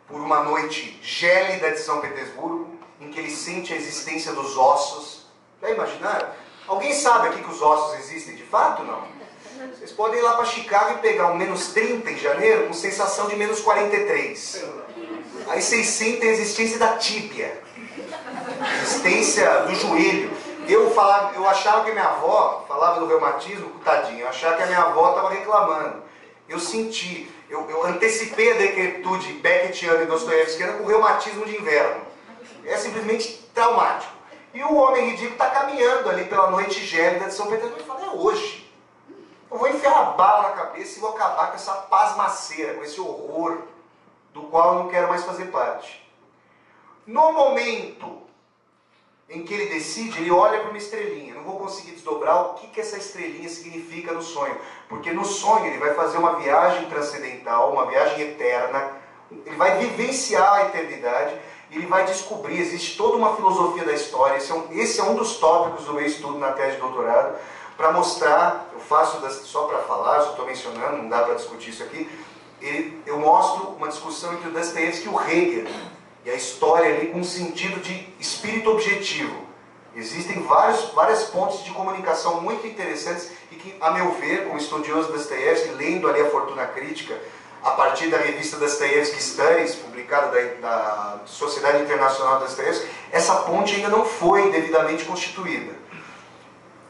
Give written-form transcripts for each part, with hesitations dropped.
por uma noite gélida de São Petersburgo, em que ele sente a existência dos ossos. Já imaginaram? Alguém sabe aqui que os ossos existem de fato? Não? Vocês podem ir lá para Chicago e pegar um menos 30 em janeiro com sensação de menos 43. Aí vocês sentem a existência da tíbia, a existência do joelho. Eu achava que minha avó falava do reumatismo, tadinho, eu achava que a minha avó estava reclamando. Eu senti, eu antecipei a decrepitude beckettiana e dostoiévskiana com o reumatismo de inverno. É simplesmente traumático. E o homem ridículo está caminhando ali pela noite gélida de São Petersburgo e fala, é hoje. Eu vou enfiar a bala na cabeça e vou acabar com essa pasmaceira, com esse horror do qual eu não quero mais fazer parte. No momento em que ele decide, ele olha para uma estrelinha. Não vou conseguir desdobrar o que essa estrelinha significa no sonho. Porque no sonho ele vai fazer uma viagem transcendental, uma viagem eterna. Ele vai vivenciar a eternidade e ele vai descobrir, existe toda uma filosofia da história. Esse é um dos tópicos do meu estudo na tese de doutorado, para mostrar, eu faço só para falar, só estou mencionando, não dá para discutir isso aqui. Eu mostro uma discussão entre o Dostoiévski e o Hegel. E a história ali com um sentido de espírito objetivo. Existem várias pontes de comunicação muito interessantes e que, a meu ver, como estudioso de Dostoiévski, lendo ali a Fortuna Crítica, a partir da revista Dostoiévski Studies, publicada da Sociedade Internacional de Dostoiévski, essa ponte ainda não foi devidamente constituída.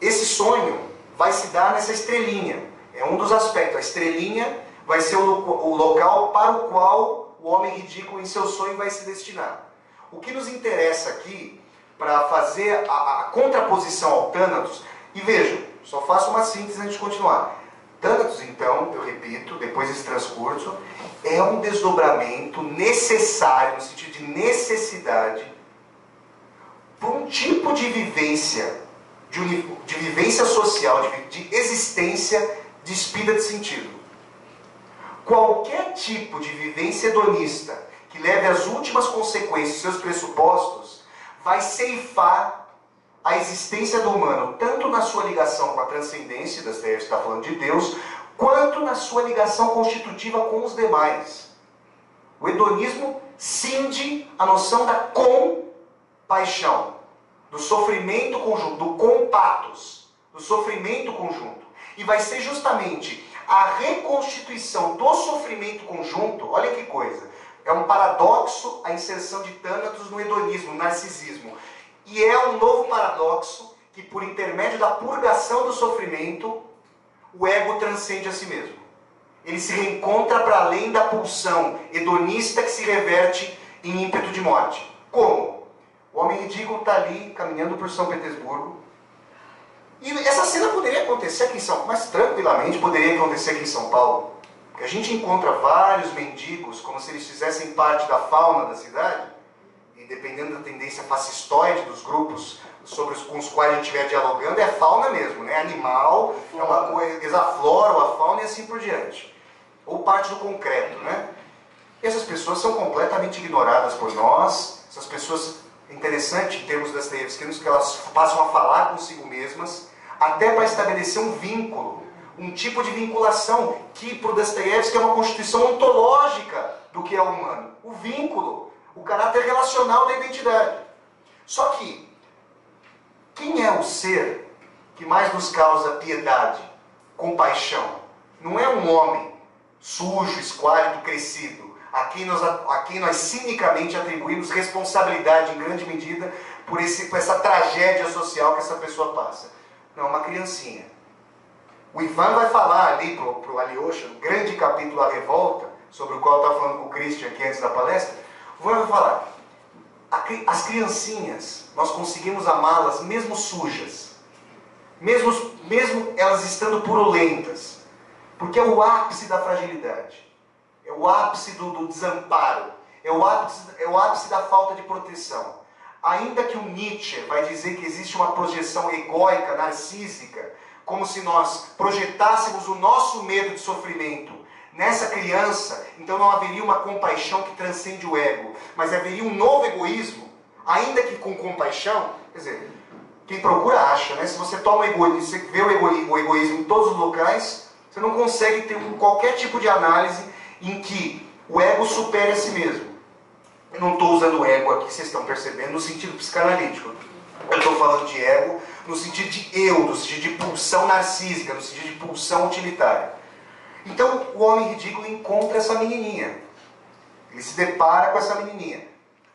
Esse sonho vai se dar nessa estrelinha. É um dos aspectos. A estrelinha vai ser o local para o qual o homem ridículo em seu sonho vai se destinar. O que nos interessa aqui, para fazer a contraposição ao Thanatos, e vejam, só faço uma síntese antes de continuar. Thanatos, então, eu repito, depois desse transcurso, é um desdobramento necessário, no sentido de necessidade, para um tipo de vivência, de vivência social, de existência despida de sentido. Qualquer tipo de vivência hedonista que leve às últimas consequências seus pressupostos vai ceifar a existência do humano, tanto na sua ligação com a transcendência, Dostoiévski está falando de Deus, quanto na sua ligação constitutiva com os demais. O hedonismo cinde a noção da compaixão, do sofrimento conjunto, do compatos, do sofrimento conjunto. E vai ser justamente a reconstituição do sofrimento conjunto, olha que coisa, é um paradoxo a inserção de Thanatos no hedonismo, no narcisismo. E é um novo paradoxo que, por intermédio da purgação do sofrimento, o ego transcende a si mesmo. Ele se reencontra para além da pulsão hedonista que se reverte em ímpeto de morte. Como? O homem ridículo está ali, caminhando por São Petersburgo. E essa cena poderia acontecer aqui em São Paulo, mas tranquilamente poderia acontecer aqui em São Paulo. Porque a gente encontra vários mendigos, como se eles fizessem parte da fauna da cidade, e dependendo da tendência fascistoide dos grupos com os quais a gente estiver dialogando, é fauna mesmo, né? Animal, é uma coisa, eles afloram a fauna e assim por diante. Ou parte do concreto, né? E essas pessoas são completamente ignoradas por nós. Essas pessoas, é interessante em termos dostoiévskianos, que elas passam a falar consigo mesmas, até para estabelecer um vínculo, um tipo de vinculação que para o Dostoiévski é uma constituição ontológica do que é o humano. O vínculo, o caráter relacional da identidade. Só que, quem é o ser que mais nos causa piedade, compaixão? Não é um homem sujo, esquálido, crescido, a quem nós cinicamente atribuímos responsabilidade em grande medida por essa tragédia social que essa pessoa passa. Não, uma criancinha. O Ivan vai falar ali para o Alyosha, no grande capítulo A Revolta, sobre o qual eu estava falando com o Christian aqui antes da palestra. O Ivan vai falar, as criancinhas, nós conseguimos amá-las mesmo sujas, mesmo elas estando purulentas, porque é o ápice da fragilidade, é o ápice do desamparo, é o ápice da falta de proteção. Ainda que o Nietzsche vai dizer que existe uma projeção egóica, narcísica, como se nós projetássemos o nosso medo de sofrimento nessa criança, então não haveria uma compaixão que transcende o ego, mas haveria um novo egoísmo, ainda que com compaixão. Quer dizer, quem procura acha, né? Se você toma o egoísmo, você vê o egoísmo em todos os locais, você não consegue ter qualquer tipo de análise em que o ego supere a si mesmo. Eu não estou usando ego aqui, vocês estão percebendo, no sentido psicanalítico. Eu estou falando de ego no sentido de eu, no sentido de pulsão narcísica, no sentido de pulsão utilitária. Então, o homem ridículo encontra essa menininha. Ele se depara com essa menininha.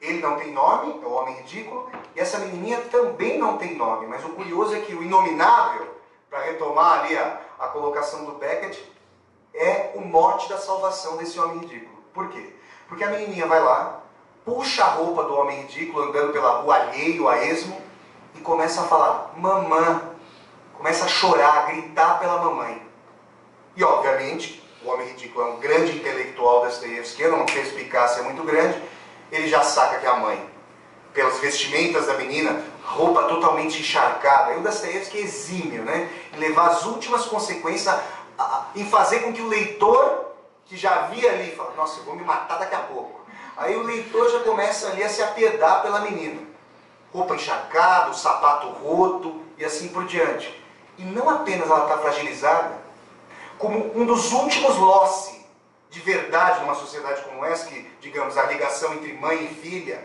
Ele não tem nome, é o homem ridículo, e essa menininha também não tem nome. Mas o curioso é que o inominável, para retomar ali a colocação do Beckett, é o mote da salvação desse homem ridículo. Por quê? Porque a menininha vai lá, puxa a roupa do homem ridículo andando pela rua alheio a esmo e começa a falar, mamã, começa a chorar, a gritar pela mamãe. E obviamente, o homem ridículo é um grande intelectual dostoiévskiano, uma perspicácia muito grande, ele já saca que é a mãe, pelas vestimentas da menina, roupa totalmente encharcada. E o Dostoiévski é exímio, né? Em levar as últimas consequências, em fazer com que o leitor, que já via ali, fala, nossa, eu vou me matar daqui a pouco. Aí o leitor já começa ali a se apiedar pela menina. Roupa encharcada, o sapato roto e assim por diante. E não apenas ela está fragilizada, como um dos últimos loci de verdade numa sociedade como essa, que, digamos, a ligação entre mãe e filha,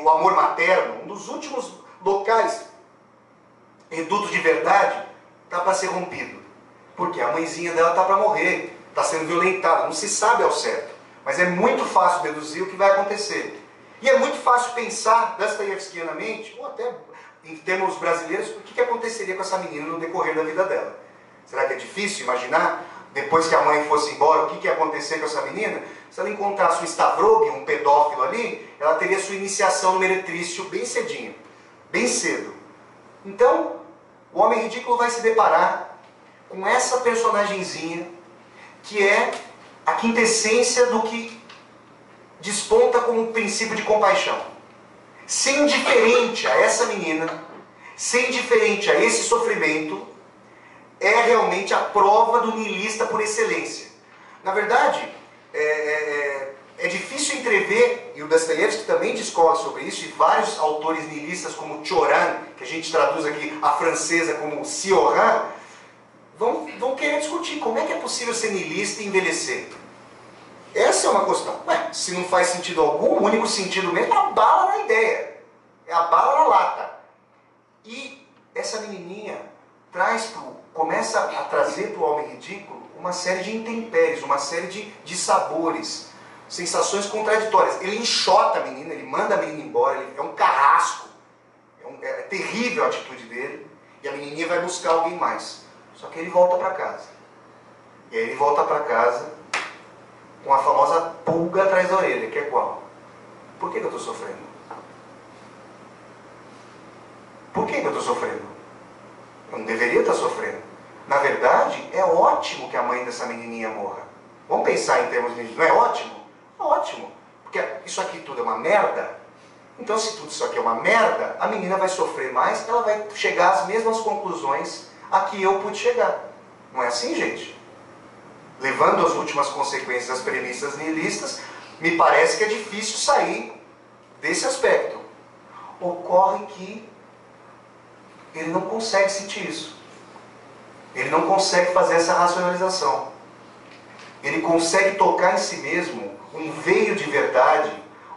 o amor materno, um dos últimos locais, redutos de verdade, está para ser rompido. Porque a mãezinha dela está para morrer, está sendo violentada, não se sabe ao certo. Mas é muito fácil deduzir o que vai acontecer. E é muito fácil pensar, dostoiévskianamente, ou até em termos brasileiros, o que aconteceria com essa menina no decorrer da vida dela. Será que é difícil imaginar, depois que a mãe fosse embora, o que ia acontecer com essa menina? Se ela encontrasse um Stavrogue, um pedófilo ali, ela teria sua iniciação no meretrício bem cedinho, bem cedo. Então, o homem ridículo vai se deparar com essa personagenzinha, que é a quintessência do que desponta como um princípio de compaixão. Ser indiferente a essa menina, ser indiferente a esse sofrimento, é realmente a prova do niilista por excelência. Na verdade, é difícil entrever, e o Dostoiévski também discorre sobre isso, e vários autores niilistas como Cioran, que a gente traduz aqui a francesa como Cioran, vão querer discutir como é que é possível ser niilista e envelhecer. Essa é uma questão. Ué, se não faz sentido algum, o único sentido mesmo é a bala na ideia. É a bala na lata. E essa menininha começa a trazer para o homem ridículo uma série de intempéries, uma série de sabores, sensações contraditórias. Ele enxota a menina, ele manda a menina embora, ele é um carrasco. É terrível a atitude dele. E a menininha vai buscar alguém mais. Só que ele volta para casa. E aí ele volta para casa com a famosa pulga atrás da orelha, que é qual? Por que eu estou sofrendo? Por que eu estou sofrendo? Eu não deveria estar sofrendo. Na verdade, é ótimo que a mãe dessa menininha morra. Vamos pensar em termos de... Não é ótimo? É ótimo. Porque isso aqui tudo é uma merda. Então, se tudo isso aqui é uma merda, a menina vai sofrer mais, ela vai chegar às mesmas conclusões a que eu pude chegar. Não é assim, gente? Levando as últimas consequências das premissas nihilistas, me parece que é difícil sair desse aspecto. Ocorre que ele não consegue sentir isso. Ele não consegue fazer essa racionalização. Ele consegue tocar em si mesmo um veio de verdade,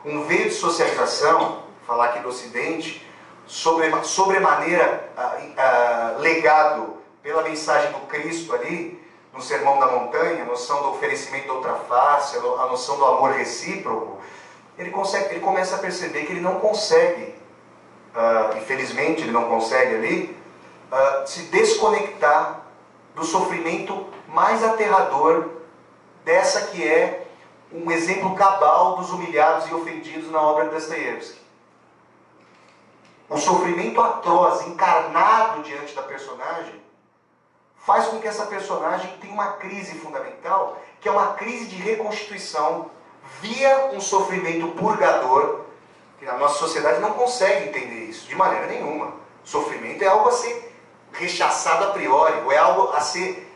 um veio de socialização, falar aqui do Ocidente, sobremaneira legado pela mensagem do Cristo ali, no Sermão da Montanha, a noção do oferecimento da outra face, a noção do amor recíproco. Ele começa a perceber que ele não consegue, infelizmente ele não consegue ali, se desconectar do sofrimento mais aterrador dessa que é um exemplo cabal dos humilhados e ofendidos na obra de Dostoiévski. O sofrimento atroz, encarnado diante da personagem, faz com que essa personagem tenha uma crise fundamental, que é uma crise de reconstituição via um sofrimento purgador, que a nossa sociedade não consegue entender isso, de maneira nenhuma. Sofrimento é algo a ser rechaçado a priori, ou é algo a ser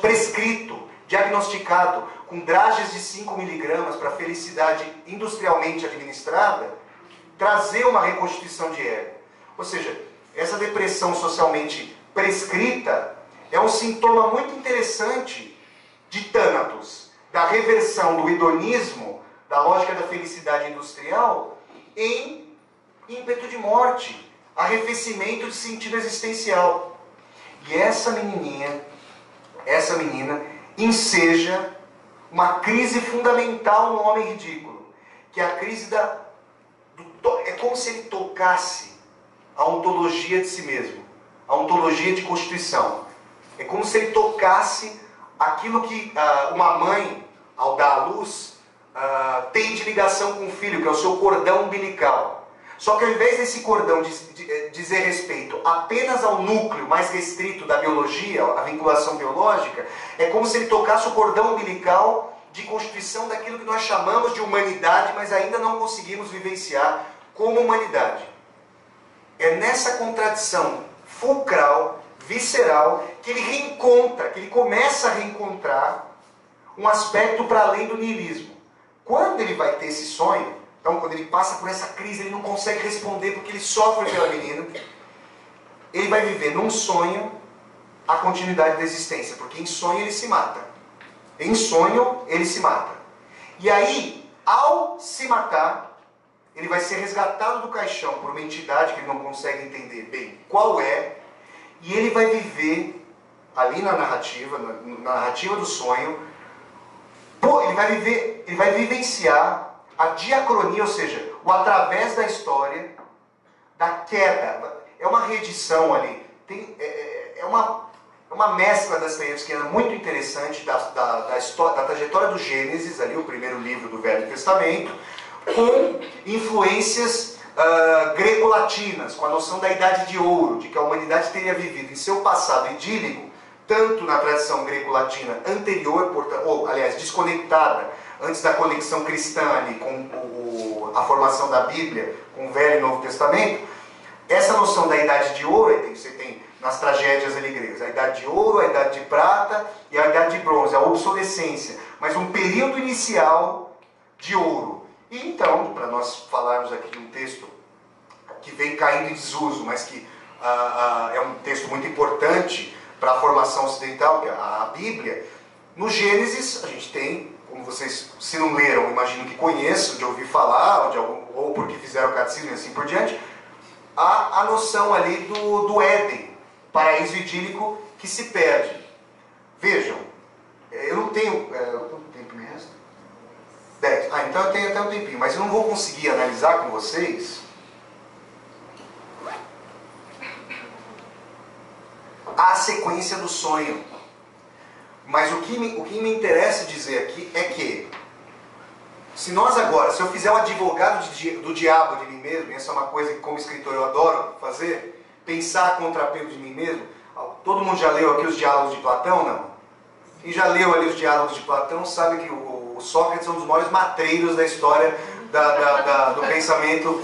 prescrito, diagnosticado, com drages de 5 miligramas para felicidade industrialmente administrada, trazer uma reconstituição de ego. Ou seja, essa depressão socialmente prescrita é um sintoma muito interessante de Thanatos, da reversão do hedonismo da lógica da felicidade industrial em ímpeto de morte, arrefecimento de sentido existencial. E essa menina enseja uma crise fundamental no homem ridículo, que é a crise é como se ele tocasse a ontologia de si mesmo, a ontologia de constituição. É como se ele tocasse aquilo que uma mãe, ao dar à luz, tem de ligação com o filho, que é o seu cordão umbilical. Só que ao invés desse cordão dizer respeito apenas ao núcleo mais restrito da biologia, a vinculação biológica, é como se ele tocasse o cordão umbilical de constituição daquilo que nós chamamos de humanidade, mas ainda não conseguimos vivenciar como humanidade. É nessa contradição fulcral, visceral, que ele começa a reencontrar um aspecto para além do niilismo. Quando ele vai ter esse sonho, então quando ele passa por essa crise, ele não consegue responder porque ele sofre pela menina, ele vai viver num sonho a continuidade da existência, porque em sonho ele se mata. Em sonho ele se mata. E aí, ao se matar, ele vai ser resgatado do caixão por uma entidade que ele não consegue entender bem qual é, e ele vai viver ali na narrativa do sonho, ele vai vivenciar a diacronia, ou seja, o através da história, da queda. É uma reedição ali, é uma mescla das que é muito interessante da trajetória do Gênesis, ali o primeiro livro do Velho Testamento, com influências greco-latinas, com a noção da Idade de Ouro, de que a humanidade teria vivido em seu passado idílico, tanto na tradição greco-latina anterior, ou aliás, desconectada, antes da conexão cristã ali com a formação da Bíblia, com o Velho e Novo Testamento. Essa noção da Idade de Ouro, você tem nas tragédias ali gregas, a Idade de Ouro, a Idade de Prata e a Idade de Bronze, a obsolescência, mas um período inicial de ouro. E então, para nós falarmos aqui de um texto que vem caindo em desuso, mas que é um texto muito importante para a formação ocidental, que é a Bíblia, no Gênesis a gente tem, como vocês, se não leram, imagino que conheçam, de ouvir falar, ou porque fizeram o catecismo e assim por diante, a noção ali do Éden, paraíso idílico que se perde. Vejam, eu não tenho... quanto tempo me resta? 10. Então eu tenho até um tempinho, mas eu não vou conseguir analisar com vocês a sequência do sonho. Mas o que me interessa dizer aqui é que, se eu fizer o advogado do diabo de mim mesmo, e essa é uma coisa que como escritor eu adoro fazer, pensar a contrapelo de mim mesmo. Todo mundo já leu aqui os diálogos de Platão, não? Quem já leu ali os diálogos de Platão sabe que o Sócrates é um dos maiores matreiros da história do pensamento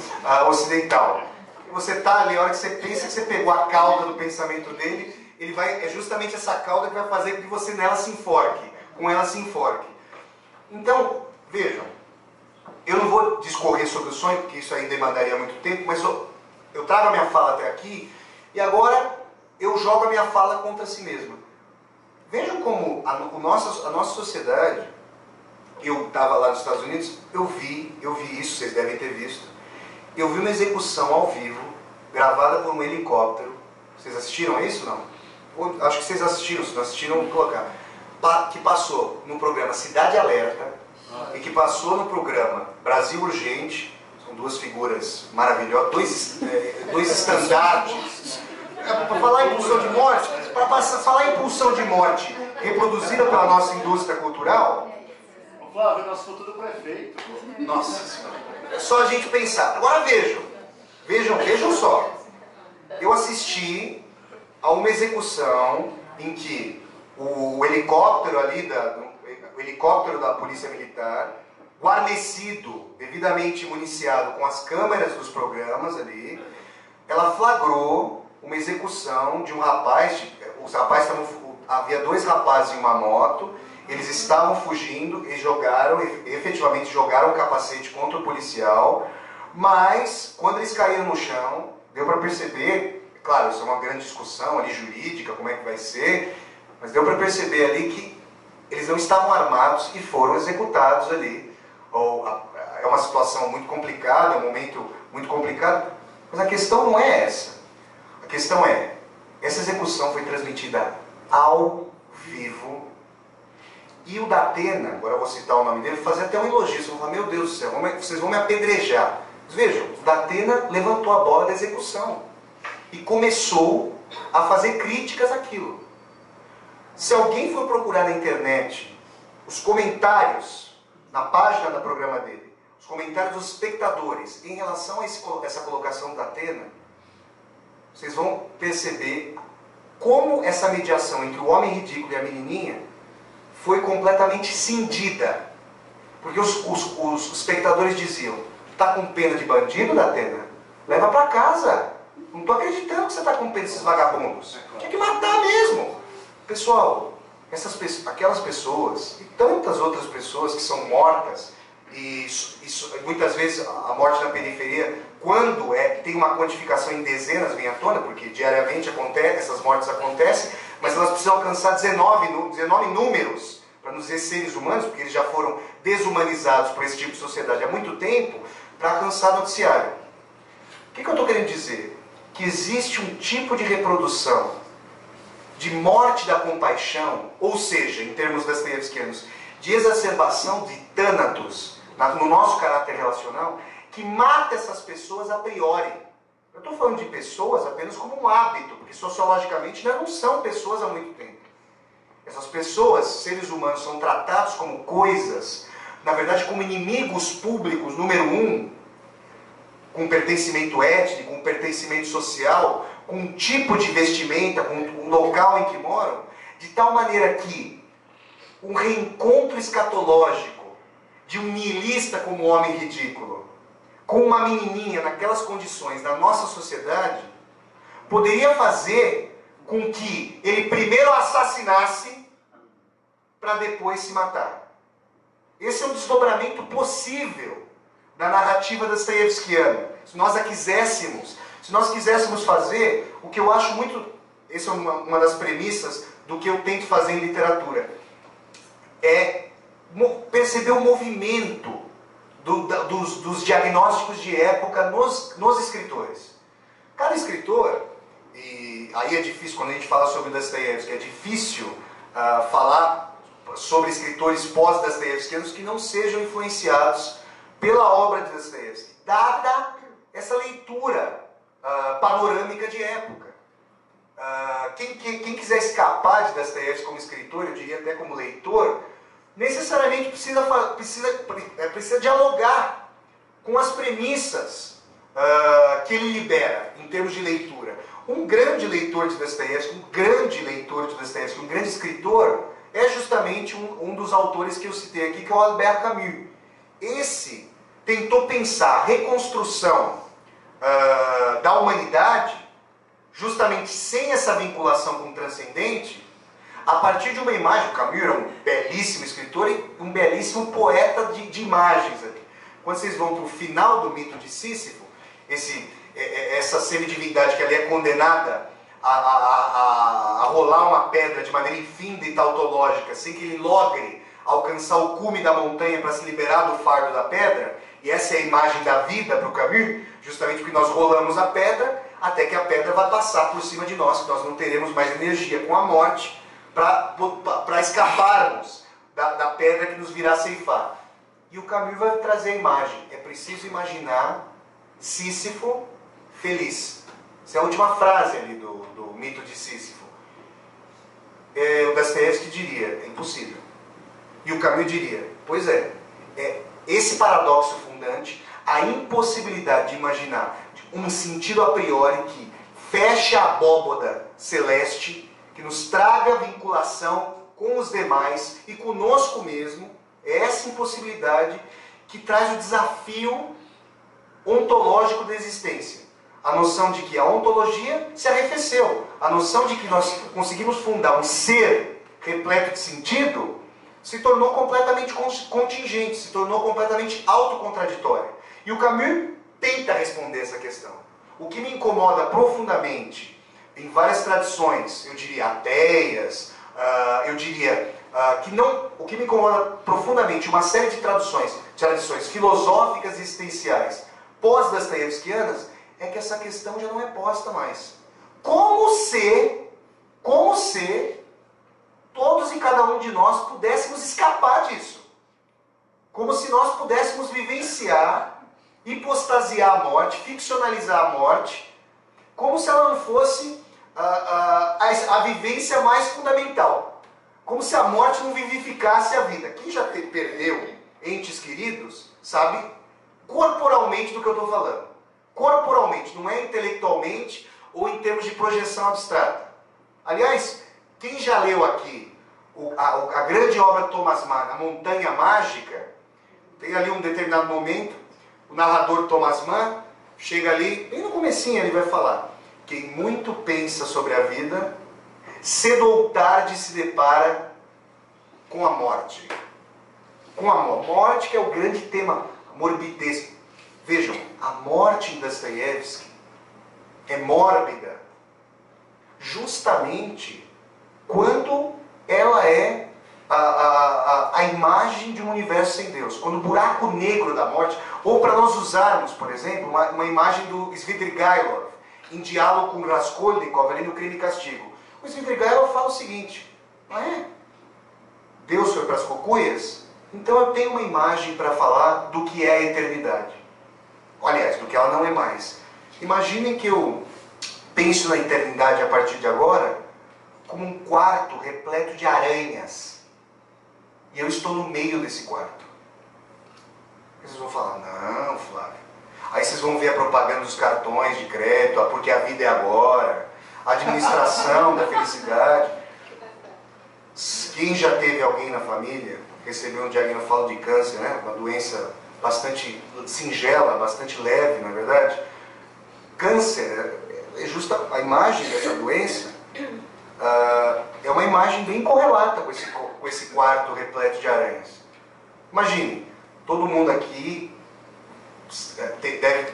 ocidental. Você está ali, a hora que você pensa que você pegou a cauda do pensamento dele, é justamente essa cauda que vai fazer com que você com ela se enforque. Então, vejam, eu não vou discorrer sobre o sonho, porque isso aí demandaria muito tempo, mas eu trago a minha fala até aqui, e agora eu jogo a minha fala contra si mesma. Vejam como a nossa sociedade, eu estava lá nos Estados Unidos, eu vi isso, vocês devem ter visto, eu vi uma execução ao vivo, gravada por um helicóptero. Vocês assistiram a isso, não? Acho que vocês assistiram, se não assistiram, vou colocar. Que passou no programa Cidade Alerta, e que passou no programa Brasil Urgente. São duas figuras maravilhosas, dois estandartes. Para falar em pulsão de morte, falar em pulsão de morte reproduzida pela nossa indústria cultural. Flávio, nosso futuro prefeito. Nossa Senhora. É só a gente pensar. Agora vejam só. Eu assisti a uma execução em que o helicóptero ali, o helicóptero da Polícia Militar, guarnecido, devidamente municiado com as câmeras dos programas ali, ela flagrou uma execução de um rapaz, havia dois rapazes em uma moto, eles estavam fugindo e efetivamente jogaram o capacete contra o policial, mas quando eles caíram no chão, deu para perceber, claro, isso é uma grande discussão ali jurídica, como é que vai ser, mas deu para perceber ali que eles não estavam armados e foram executados ali é uma situação muito complicada, é um momento muito complicado, mas a questão não é essa. A questão é, essa execução foi transmitida ao vivo, e o Datena, agora eu vou citar o nome dele, fazer até um elogio. Vocês vão falar, meu Deus do céu, vocês vão me apedrejar. Mas vejam, o Datena levantou a bola da execução e começou a fazer críticas àquilo. Se alguém for procurar na internet os comentários na página do programa dele, os comentários dos espectadores em relação a essa colocação do Datena, vocês vão perceber como essa mediação entre o homem ridículo e a menininha foi completamente cindida. Porque os espectadores diziam, tá com pena de bandido, Datena? Leva pra casa. Não tô acreditando que você tá com pena desses vagabundos. Tinha que matar mesmo. Pessoal, aquelas pessoas e tantas outras pessoas que são mortas, e muitas vezes a morte na periferia, quando tem uma quantificação em dezenas, vem à tona, porque diariamente essas mortes acontecem, mas elas precisam alcançar 19 números, para não dizer seres humanos, porque eles já foram desumanizados por esse tipo de sociedade há muito tempo, para alcançar noticiário. O que eu estou querendo dizer? Que existe um tipo de reprodução de morte da compaixão, ou seja, em termos dostoiévskianos, de exacerbação de thanatos no nosso caráter relacional, que mata essas pessoas a priori. Eu estou falando de pessoas apenas como um hábito, porque sociologicamente não são pessoas há muito tempo. Essas pessoas, seres humanos, são tratados como coisas, na verdade como inimigos públicos, número um, com pertencimento étnico, com pertencimento social, com um tipo de vestimenta, com um local em que moram, de tal maneira que um reencontro escatológico de um nihilista como o homem ridículo, com uma menininha naquelas condições da nossa sociedade, poderia fazer com que ele primeiro assassinasse para depois se matar. Esse é um desdobramento possível da narrativa dostoiévskiana. Se nós quiséssemos fazer o que eu acho muito... Essa é uma das premissas do que eu tento fazer em literatura. É perceber o movimento dos diagnósticos de época nos escritores. Cada escritor, e aí é difícil, quando a gente fala sobre Dostoiévski, é difícil falar sobre escritores pós-dostoiévskianos que não sejam influenciados pela obra de Dostoiévski, dada essa leitura panorâmica de época. Quem quiser escapar de Dostoiévski como escritor, eu diria até como leitor, necessariamente precisa dialogar com as premissas que ele libera em termos de leitura. Um grande leitor de Dostoiévski, um grande escritor, é justamente um dos autores que eu citei aqui, que é o Albert Camus. Esse tentou pensar a reconstrução da humanidade, justamente sem essa vinculação com o transcendente, a partir de uma imagem. O Camus era um belíssimo escritor e um belíssimo poeta de imagens. Quando vocês vão para o final do mito de Sísifo, essa semidivindade que ali é condenada a rolar uma pedra de maneira infinda e tautológica, sem que ele logre alcançar o cume da montanha para se liberar do fardo da pedra, e essa é a imagem da vida para o Camus, justamente porque nós rolamos a pedra até que a pedra vai passar por cima de nós, que nós não teremos mais energia com a morte para escaparmos da pedra que nos virá ceifar. E o Camus vai trazer a imagem. É preciso imaginar Sísifo feliz. Essa é a última frase ali do mito de Sísifo. O Dostoiévski diria, é impossível. E o Camus diria, pois é esse paradoxo fundante, a impossibilidade de imaginar um sentido a priori que feche a abóboda celeste, que nos traga vinculação com os demais e conosco mesmo, é essa impossibilidade que traz o desafio ontológico da existência. A noção de que a ontologia se arrefeceu, a noção de que nós conseguimos fundar um ser repleto de sentido, se tornou completamente contingente, se tornou completamente autocontraditória. E o Camus tenta responder essa questão. O que me incomoda profundamente em várias tradições, eu diria ateias, eu diria o que me incomoda profundamente, uma série de tradições filosóficas e existenciais pós-dostoiévskianas, é que essa questão já não é posta mais. Como se todos e cada um de nós pudéssemos escapar disso. Como se nós pudéssemos vivenciar, hipostasiar a morte, ficcionalizar a morte, como se ela não fosse a vivência mais fundamental. Como se a morte não vivificasse a vida. Quem já perdeu entes queridos, sabe corporalmente do que eu estou falando. Corporalmente, não é intelectualmente ou em termos de projeção abstrata. Aliás, quem já leu aqui a grande obra de Thomas Mann, A Montanha Mágica, tem ali um determinado momento, o narrador Thomas Mann chega ali, bem no comecinho ele vai falar: quem muito pensa sobre a vida, cedo ou tarde se depara com a morte. Com a morte, que é o grande tema, a morbidez. Vejam, a morte em Dostoiévski é mórbida justamente quando ela é a imagem de um universo sem Deus. Quando o buraco negro da morte, ou para nós usarmos, por exemplo, uma imagem do Svidrigailov, em diálogo com Raskolnikov, ali no Crime e Castigo. O Svidrigailov fala o seguinte: Deus foi para as cocuias? Então eu tenho uma imagem para falar do que é a eternidade. Aliás, do que ela não é mais. Imaginem que eu penso na eternidade a partir de agora como um quarto repleto de aranhas. E eu estou no meio desse quarto. Vocês vão falar: não, Flávio. Aí vocês vão ver a propaganda dos cartões de crédito, porque a vida é agora, a administração da felicidade. Quem já teve alguém na família, recebeu um diagnóstico, falo de câncer, né? Uma doença bastante singela, bastante leve, não é verdade? Câncer é justa a imagem dessa doença, é uma imagem bem correlata com esse quarto repleto de aranhas. Imagine, todo mundo aqui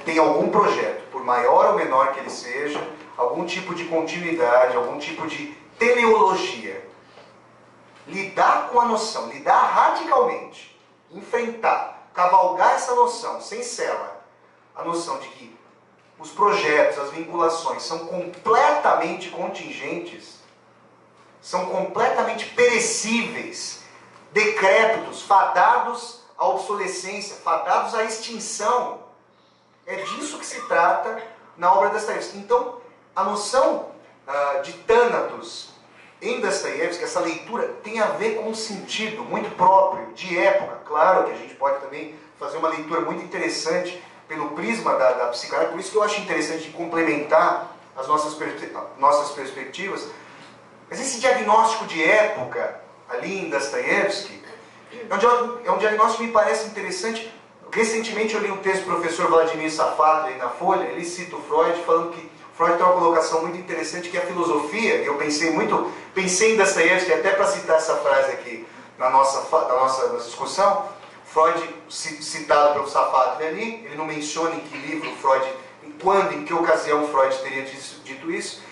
tem algum projeto, por maior ou menor que ele seja, algum tipo de continuidade, algum tipo de teleologia. Lidar com a noção, lidar radicalmente, enfrentar, cavalgar essa noção, sem cela, a noção de que os projetos, as vinculações são completamente contingentes, são completamente perecíveis, decrépitos, fadados à obsolescência, fadados à extinção. É disso que se trata na obra de Dostoiévski. Então, a noção de Thanatos em Dostoiévski, essa leitura tem a ver com um sentido muito próprio, de época. Claro que a gente pode também fazer uma leitura muito interessante pelo prisma da psicanálise, por isso que eu acho interessante complementar as nossas perspectivas. Mas esse diagnóstico de época, ali em Dostoiévski, é um diagnóstico que me parece interessante. Recentemente eu li um texto do professor Vladimir Safato aí na Folha, ele cita o Freud, falando que Freud tem uma colocação muito interessante, que a filosofia, eu pensei em Dostoiévski, até para citar essa frase aqui na nossa discussão. Freud, citado pelo Safato ali, ele não menciona em que livro Freud, quando, em que ocasião Freud teria dito isso,